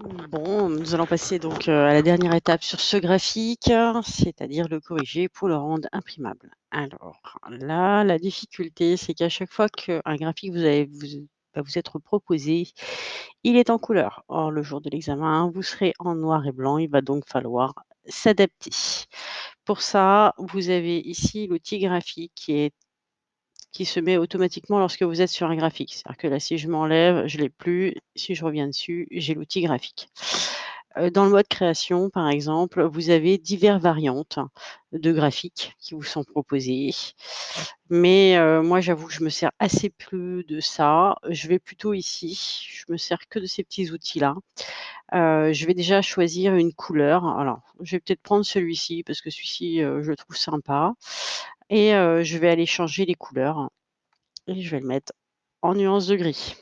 Bon, nous allons passer donc à la dernière étape sur ce graphique, c'est-à-dire le corriger pour le rendre imprimable. Alors là, la difficulté, c'est qu'à chaque fois qu'un graphique va vous être proposé, il est en couleur. Or, le jour de l'examen, vous serez en noir et blanc, il va donc falloir s'adapter. Pour ça, vous avez ici l'outil graphique qui se met automatiquement lorsque vous êtes sur un graphique. C'est-à-dire que là, si je m'enlève, je l'ai plus. Si je reviens dessus, j'ai l'outil graphique. Dans le mode création, par exemple, vous avez diverses variantes de graphiques qui vous sont proposées. Mais, moi, j'avoue que je me sers assez peu de ça. Je vais plutôt ici, je me sers que de ces petits outils-là. Je vais déjà choisir une couleur. Alors, je vais peut-être prendre celui-ci parce que celui-ci, je le trouve sympa et je vais aller changer les couleurs et je vais le mettre en nuance de gris.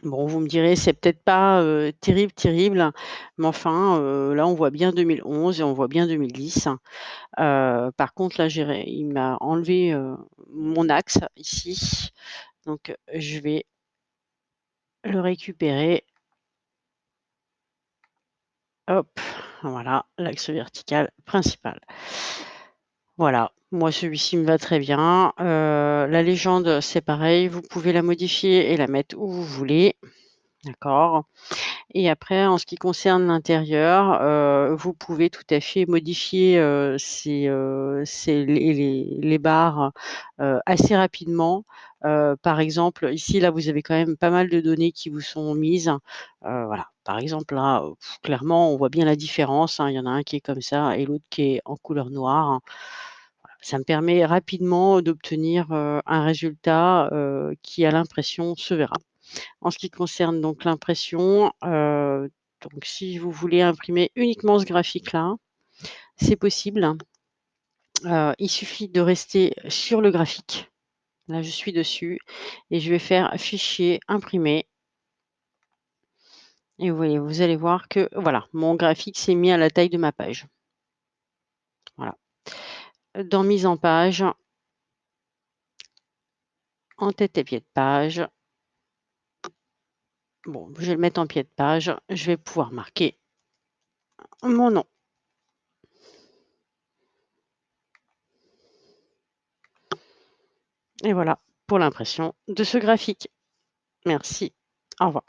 Bon, vous me direz, c'est peut-être pas, terrible, terrible, mais enfin, là, on voit bien 2011 et on voit bien 2010. Par contre, là, il m'a enlevé, mon axe ici, donc je vais le récupérer. Hop, voilà, l'axe vertical principal. Voilà, moi, celui-ci me va très bien. La légende, c'est pareil, vous pouvez la modifier et la mettre où vous voulez, d'accord? Et après, en ce qui concerne l'intérieur, vous pouvez tout à fait modifier, ces les barres, assez rapidement. Par exemple, ici, là, vous avez quand même pas mal de données qui vous sont mises. Voilà, par exemple, là, clairement, on voit bien la différence, hein. Il y en a un qui est comme ça et l'autre qui est en couleur noire. Voilà, ça me permet rapidement d'obtenir, un résultat, qui, à l'impression, se verra. En ce qui concerne donc l'impression, donc si vous voulez imprimer uniquement ce graphique-là, c'est possible. Il suffit de rester sur le graphique. Là, je suis dessus et je vais faire fichier, imprimer et vous allez voir que voilà, mon graphique s'est mis à la taille de ma page. Voilà. Dans mise en page, en tête et pied de page, bon, je vais le mettre en pied de page, je vais pouvoir marquer mon nom. Et voilà pour l'impression de ce graphique. Merci. Au revoir.